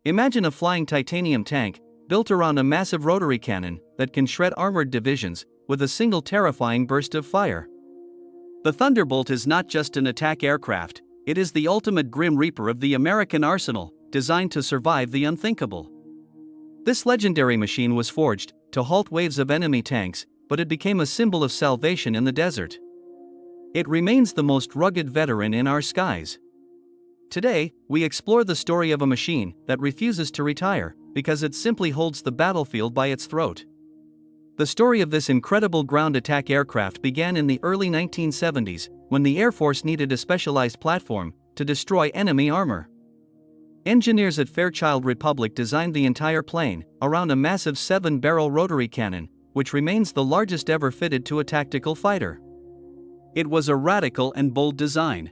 Imagine a flying titanium tank, built around a massive rotary cannon that can shred armored divisions with a single terrifying burst of fire. The Thunderbolt is not just an attack aircraft, it is the ultimate grim reaper of the American arsenal, designed to survive the unthinkable. This legendary machine was forged to halt waves of enemy tanks, but it became a symbol of salvation in the desert. It remains the most rugged veteran in our skies. Today, we explore the story of a machine that refuses to retire because it simply holds the battlefield by its throat. The story of this incredible ground attack aircraft began in the early 1970s, when the Air Force needed a specialized platform to destroy enemy armor. Engineers at Fairchild Republic designed the entire plane around a massive 7-barrel rotary cannon, which remains the largest ever fitted to a tactical fighter. It was a radical and bold design.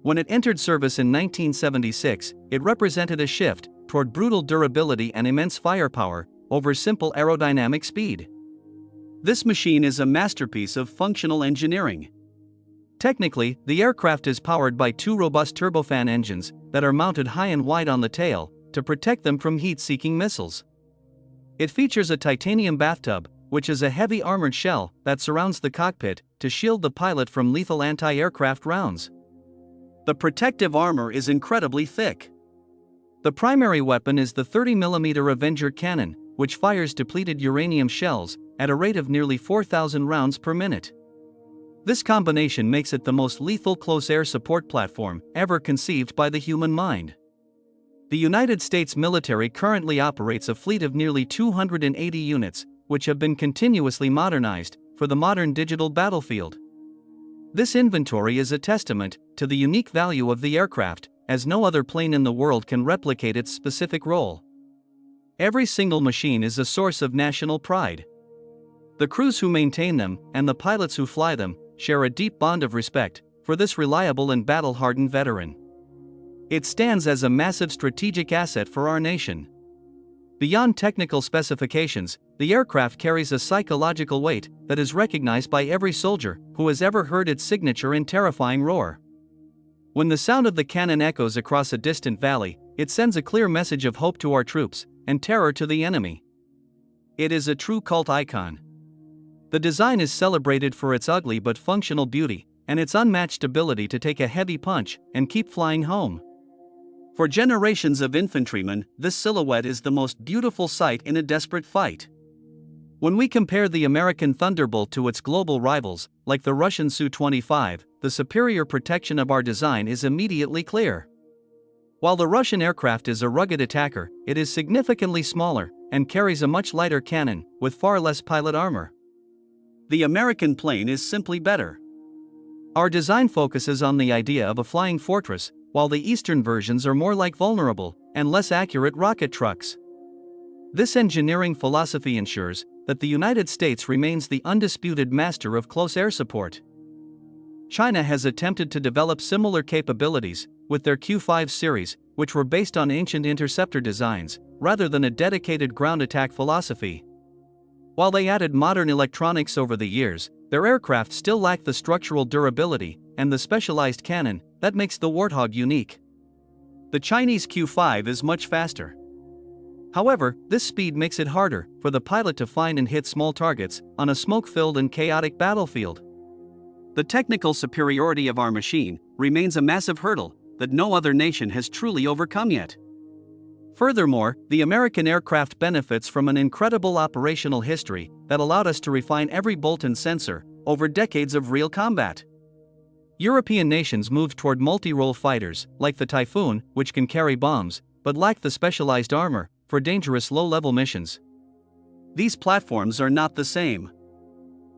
When it entered service in 1976, it represented a shift toward brutal durability and immense firepower over simple aerodynamic speed. This machine is a masterpiece of functional engineering. Technically, the aircraft is powered by 2 robust turbofan engines that are mounted high and wide on the tail to protect them from heat-seeking missiles. It features a titanium bathtub, which is a heavy armored shell that surrounds the cockpit to shield the pilot from lethal anti-aircraft rounds. The protective armor is incredibly thick. The primary weapon is the 30mm Avenger cannon, which fires depleted uranium shells at a rate of nearly 4,000 rounds per minute. This combination makes it the most lethal close air support platform ever conceived by the human mind. The United States military currently operates a fleet of nearly 280 units, which have been continuously modernized for the modern digital battlefield. This inventory is a testament to the unique value of the aircraft, as no other plane in the world can replicate its specific role. Every single machine is a source of national pride. The crews who maintain them and the pilots who fly them share a deep bond of respect for this reliable and battle-hardened veteran. It stands as a massive strategic asset for our nation. Beyond technical specifications, the aircraft carries a psychological weight that is recognized by every soldier who has ever heard its signature and terrifying roar. When the sound of the cannon echoes across a distant valley, it sends a clear message of hope to our troops and terror to the enemy. It is a true cult icon. The design is celebrated for its ugly but functional beauty and its unmatched ability to take a heavy punch and keep flying home. For generations of infantrymen, this silhouette is the most beautiful sight in a desperate fight. When we compare the American Thunderbolt to its global rivals, like the Russian Su-25, the superior protection of our design is immediately clear. While the Russian aircraft is a rugged attacker, it is significantly smaller and carries a much lighter cannon with far less pilot armor. The American plane is simply better. Our design focuses on the idea of a flying fortress, while the Eastern versions are more like vulnerable and less accurate rocket trucks. This engineering philosophy ensures that the United States remains the undisputed master of close air support. China has attempted to develop similar capabilities with their Q-5 series, which were based on ancient interceptor designs, rather than a dedicated ground attack philosophy. While they added modern electronics over the years, their aircraft still lack the structural durability and the specialized cannon that makes the Warthog unique. The Chinese Q-5 is much faster. However, this speed makes it harder for the pilot to find and hit small targets on a smoke-filled and chaotic battlefield. The technical superiority of our machine remains a massive hurdle that no other nation has truly overcome yet. Furthermore, the American aircraft benefits from an incredible operational history that allowed us to refine every bolt and sensor over decades of real combat. European nations moved toward multi-role fighters, like the Typhoon, which can carry bombs, but lack the specialized armor for dangerous low-level missions. These platforms are not the same.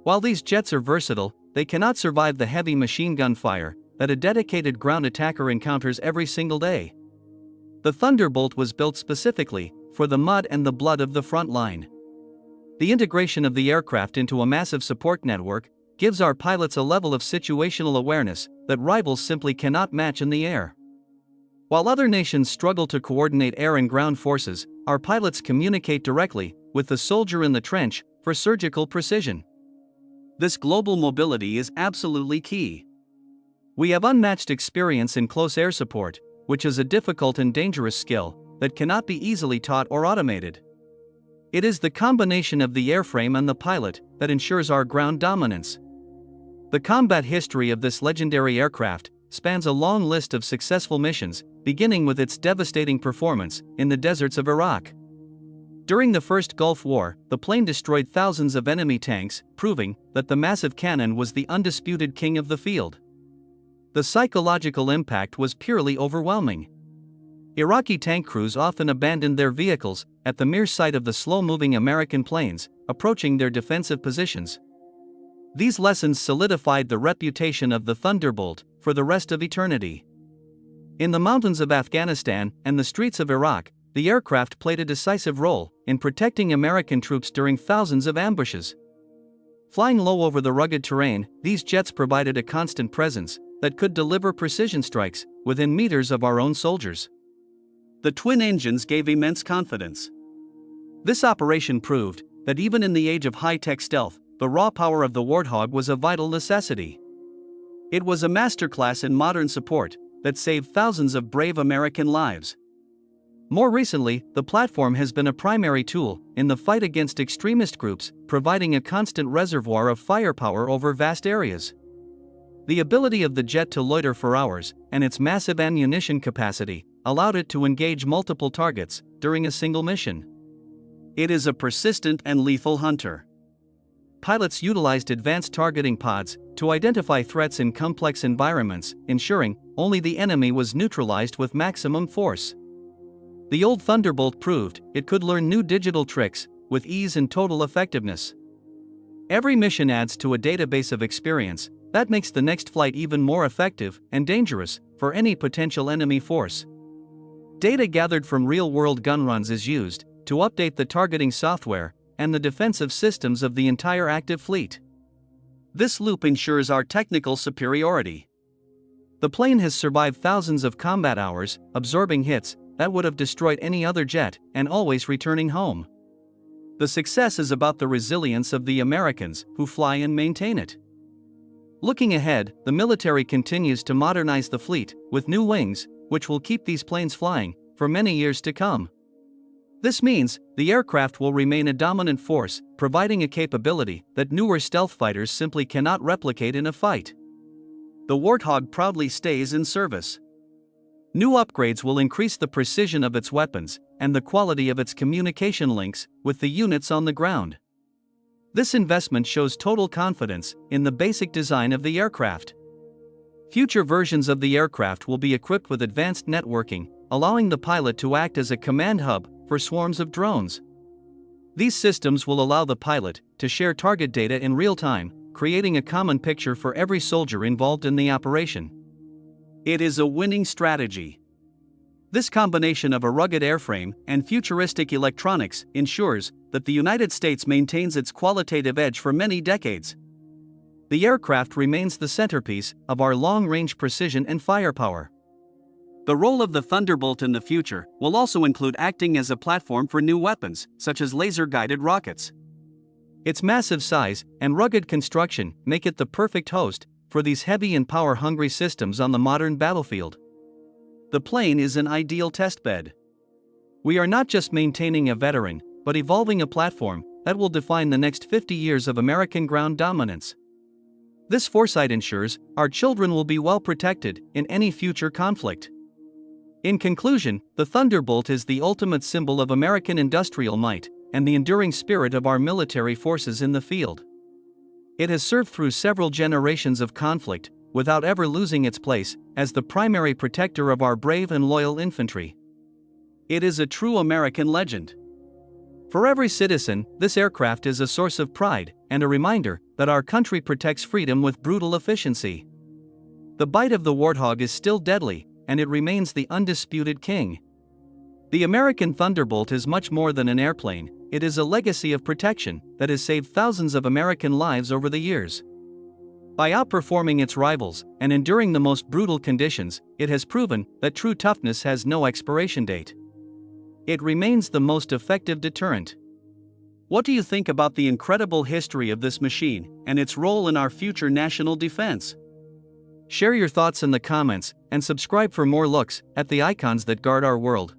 While these jets are versatile, they cannot survive the heavy machine gun fire that a dedicated ground attacker encounters every single day. The Thunderbolt was built specifically for the mud and the blood of the front line. The integration of the aircraft into a massive support network gives our pilots a level of situational awareness that rivals simply cannot match in the air. While other nations struggle to coordinate air and ground forces, our pilots communicate directly with the soldier in the trench for surgical precision. This global mobility is absolutely key. We have unmatched experience in close air support, which is a difficult and dangerous skill, that cannot be easily taught or automated. It is the combination of the airframe and the pilot that ensures our ground dominance. The combat history of this legendary aircraft spans a long list of successful missions, beginning with its devastating performance in the deserts of Iraq. During the First Gulf War, the plane destroyed thousands of enemy tanks, proving that the massive cannon was the undisputed king of the field. The psychological impact was purely overwhelming. Iraqi tank crews often abandoned their vehicles at the mere sight of the slow-moving American planes approaching their defensive positions. These lessons solidified the reputation of the Thunderbolt for the rest of eternity. In the mountains of Afghanistan and the streets of Iraq, the aircraft played a decisive role in protecting American troops during thousands of ambushes. Flying low over the rugged terrain, these jets provided a constant presence that could deliver precision strikes within meters of our own soldiers. The twin engines gave immense confidence. This operation proved that even in the age of high-tech stealth, the raw power of the Warthog was a vital necessity. It was a masterclass in modern support that saved thousands of brave American lives. More recently, the platform has been a primary tool in the fight against extremist groups, providing a constant reservoir of firepower over vast areas. The ability of the jet to loiter for hours and its massive ammunition capacity allowed it to engage multiple targets during a single mission. It is a persistent and lethal hunter. Pilots utilized advanced targeting pods to identify threats in complex environments, ensuring only the enemy was neutralized with maximum force. The old Thunderbolt proved it could learn new digital tricks with ease and total effectiveness. Every mission adds to a database of experience that makes the next flight even more effective and dangerous for any potential enemy force. Data gathered from real-world gun runs is used to update the targeting software and the defensive systems of the entire active fleet. This loop ensures our technical superiority. The plane has survived thousands of combat hours, absorbing hits that would have destroyed any other jet, and always returning home. The success is about the resilience of the Americans who fly and maintain it. Looking ahead, the military continues to modernize the fleet with new wings, which will keep these planes flying for many years to come. This means the aircraft will remain a dominant force, providing a capability that newer stealth fighters simply cannot replicate in a fight. The Warthog proudly stays in service. New upgrades will increase the precision of its weapons and the quality of its communication links with the units on the ground. This investment shows total confidence in the basic design of the aircraft. Future versions of the aircraft will be equipped with advanced networking, allowing the pilot to act as a command hub for swarms of drones. These systems will allow the pilot to share target data in real time, creating a common picture for every soldier involved in the operation. It is a winning strategy. This combination of a rugged airframe and futuristic electronics ensures that the United States maintains its qualitative edge for many decades. The aircraft remains the centerpiece of our long-range precision and firepower. The role of the Thunderbolt in the future will also include acting as a platform for new weapons, such as laser-guided rockets. Its massive size and rugged construction make it the perfect host for these heavy and power-hungry systems on the modern battlefield. The plane is an ideal testbed. We are not just maintaining a veteran, but evolving a platform that will define the next 50 years of American ground dominance. This foresight ensures our children will be well protected in any future conflict. In conclusion, the Thunderbolt is the ultimate symbol of American industrial might and the enduring spirit of our military forces in the field. It has served through several generations of conflict without ever losing its place as the primary protector of our brave and loyal infantry. It is a true American legend. For every citizen, this aircraft is a source of pride and a reminder that our country protects freedom with brutal efficiency. The bite of the Warthog is still deadly, and it remains the undisputed king. The American Thunderbolt is much more than an airplane. It is a legacy of protection that has saved thousands of American lives over the years. By outperforming its rivals and enduring the most brutal conditions, it has proven that true toughness has no expiration date. It remains the most effective deterrent. What do you think about the incredible history of this machine and its role in our future national defense? Share your thoughts in the comments and subscribe for more looks at the icons that guard our world.